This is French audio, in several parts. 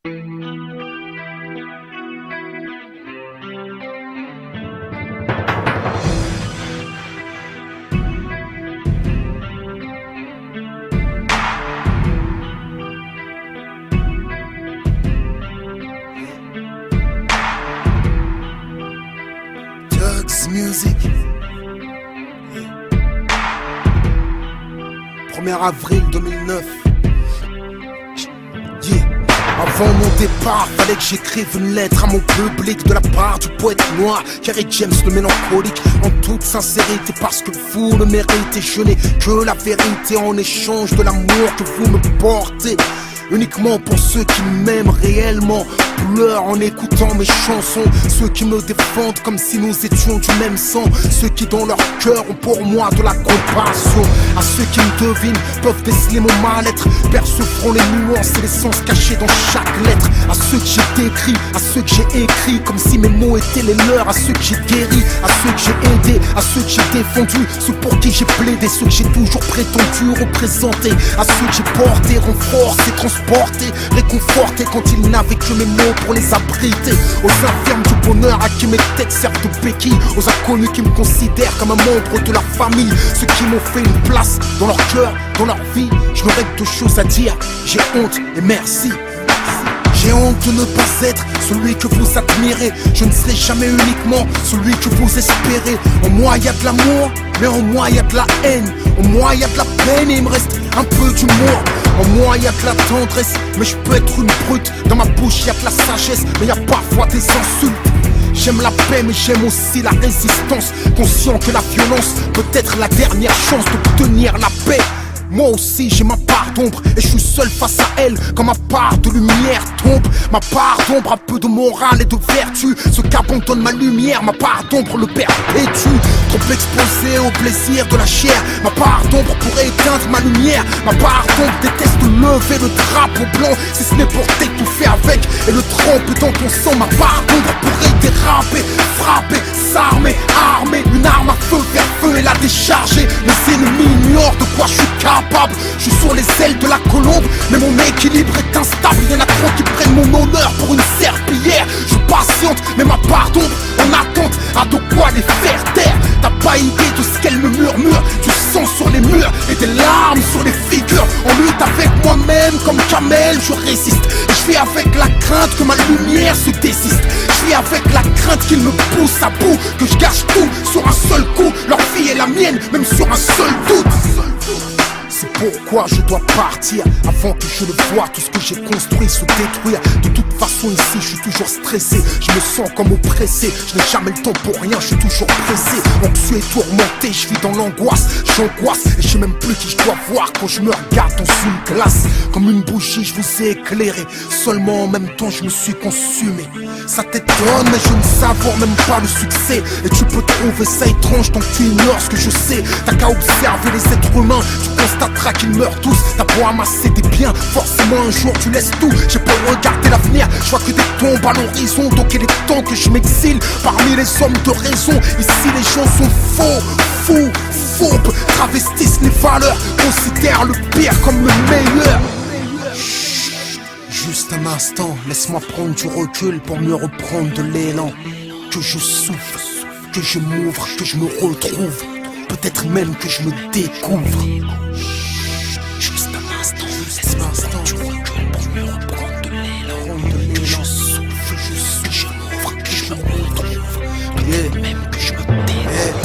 Music. 1er avril 2009. Yeah. Avant mon départ, fallait que j'écrive une lettre à mon public de la part du poète noir Kerry James le mélancolique. En toute sincérité, parce que vous le méritez. Je n'ai que la vérité en échange de l'amour que vous me portez. Uniquement pour ceux qui m'aiment réellement, pleurent en écoutant mes chansons. Ceux qui me défendent comme si nous étions du même sang. Ceux qui dans leur cœur ont pour moi de la compassion. À ceux qui me devinent peuvent déceler mon mal-être, percevront les nuances et les sens cachés dans chaque lettre. À ceux que j'ai décrits, à ceux que j'ai écrits comme si mes mots étaient les leurs. À ceux que j'ai guéris, à ceux que j'ai aidés, à ceux que j'ai défendus, ceux pour qui j'ai plaidé, ceux que j'ai toujours prétendu représenter. À ceux que j'ai porté, renforcé, transporté, réconforté quand ils n'avaient que mes mots pour les abriter. Aux infirmes du bonheur à qui mes têtes servent de béquilles, aux inconnus qui me considèrent comme un membre de la famille, ceux qui m'ont fait une place dans leur cœur, dans leur vie. Je n'aurais que deux choses à dire, j'ai honte et merci. J'ai honte de ne pas être celui que vous admirez. Je ne serai jamais uniquement celui que vous espérez. En moi y a de l'amour, mais en moi y a de la haine. En moi y a de la peine et il me reste un peu d'humour. En moi y a de la tendresse, mais je peux être une brute. Dans ma bouche y a de la sagesse, mais y a parfois des insultes. J'aime la paix mais j'aime aussi la résistance, conscient que la violence peut être la dernière chance d'obtenir la paix. Moi aussi j'ai ma part d'ombre et je suis seul face à elle. Quand ma part de lumière tombe, ma part d'ombre a peu de morale et de vertu. Ce qu'abandonne ma lumière, ma part d'ombre le perpétue. Trop exposé au plaisir de la chair, ma part d'ombre pourrait éteindre ma lumière. Ma part d'ombre déteste lever le drapeau blanc, si ce n'est pour t'étouffer avec et le tremper dans ton sang. Ma part d'ombre pourrait déraper, frapper, s'armer, armer une arme à feu, vers feu et la décharger. Mes ennemis ignorent de quoi je suis capable. Je suis sur les ailes de la colombe, mais mon équilibre est instable. Y'en a trop qui prennent mon honneur pour une serpillière. Je patiente, mais ma part d'ombre en attente a de quoi les faire taire. T'as pas idée de ce qu'elle me murmure. Du sang sur les murs et des larmes sur les figures. En lutte avec moi-même comme Kamel, je résiste. Et je vis avec la crainte que ma lumière se désiste. Je vis avec la crainte qu'il me pousse à bout, que je gâche tout sur un seul coup. Leur vie est la mienne, même sur un seul doute. C'est pourquoi je dois partir avant que je ne voie tout ce que j'ai construit se détruire. De toute façon ici je suis toujours stressé, je me sens comme oppressé. Je n'ai jamais le temps pour rien, je suis toujours pressé. Anxieux et tourmenté, je vis dans l'angoisse. J'angoisse et je sais même plus qui je dois voir quand je me regarde dans une glace. Comme une bougie je vous ai éclairé, seulement en même temps je me suis consumé. Ça t'étonne mais je ne savoure même pas le succès. Et tu peux trouver ça étrange tant que tu ignores ce que je sais. T'as qu'à observer les êtres humains, tu constateras qu'ils meurent tous. T'as beau amasser des biens, forcément un jour tu laisses tout. J'ai pas regardé l'avenir, je vois que des tombes à l'horizon. Donc il est temps que je m'exile parmi les hommes de raison. Ici les gens sont faux, fous, fourbes, travestissent les valeurs, considèrent le pire comme le meilleur. Juste un instant, laisse-moi prendre du recul pour mieux reprendre de l'élan. Que je souffle, que je m'ouvre, que je me retrouve, peut-être même que je me découvre. Juste un instant, laisse-moi prendre du recul pour mieux reprendre de l'élan. Que je souffle, que je m'ouvre, que je me retrouve, peut-être même que je me découvre.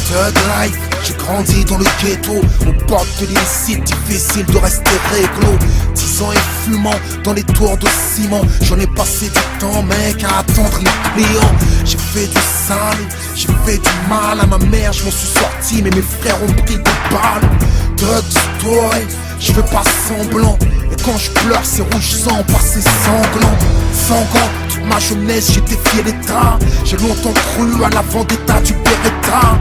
Thug life, j'ai grandi dans le ghetto, aux portes de l'illicite, difficile de rester réglo. 10 ans et fumant dans les tours de ciment, j'en ai passé du temps mec à attendre les clients. J'ai fait du sale, j'ai fait du mal à ma mère, je m'en suis sorti mais mes frères ont pris des balles. Thug story, je fais pas semblant, et quand je pleure c'est rouge sang, pas c'est sanglant. Sanguin, toute ma jeunesse j'ai défié l'état, j'ai longtemps cru à la vendetta du Beretta.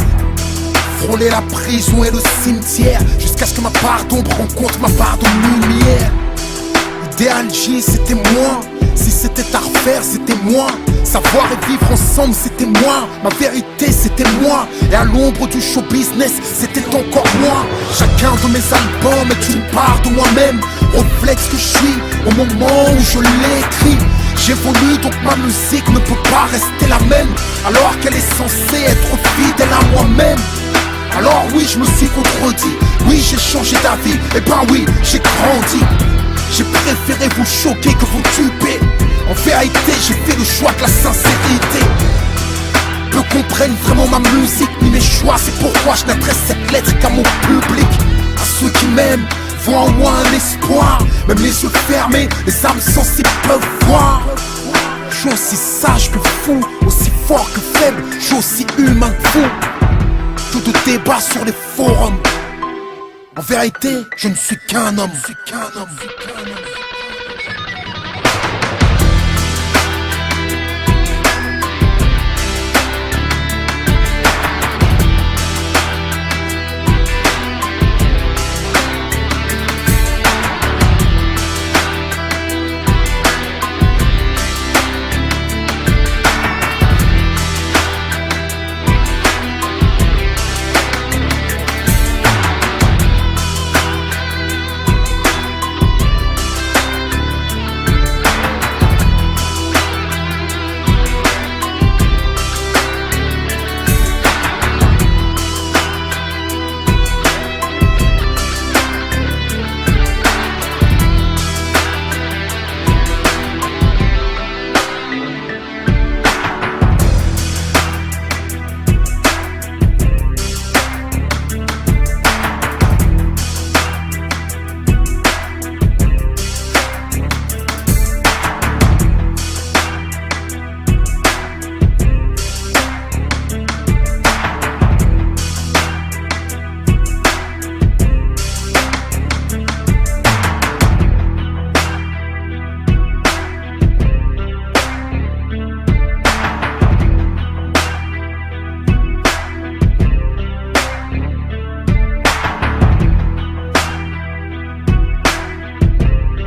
Frôler la prison et le cimetière, jusqu'à ce que ma part d'ombre rencontre ma part de lumière. Idéal J c'était moi, si c'était à refaire c'était moi. Savoir et vivre ensemble c'était moi, ma vérité c'était moi. Et à l'ombre du show business c'était encore moi. Chacun de mes albums est une part de moi-même. reflète ce que je suis au moment où je l'écris. J'évolue donc ma musique ne peut pas rester la même, alors qu'elle est censée être fidèle à moi-même. Alors oui, je me suis contredit, oui j'ai changé d'avis, et ben oui, j'ai grandi. J'ai préféré vous choquer que vous tuer. En vérité, j'ai fait le choix de la sincérité. Peu comprennent vraiment ma musique ni mes choix, c'est pourquoi je n'adresse cette lettre qu'à mon public. À ceux qui m'aiment, voient en moi un espoir. Même les yeux fermés, les âmes sensibles peuvent voir. Je suis aussi sage que fou, aussi fort que faible, je suis aussi humain que fou. Tout de débat sur les forums. En vérité, je ne suis qu'un homme.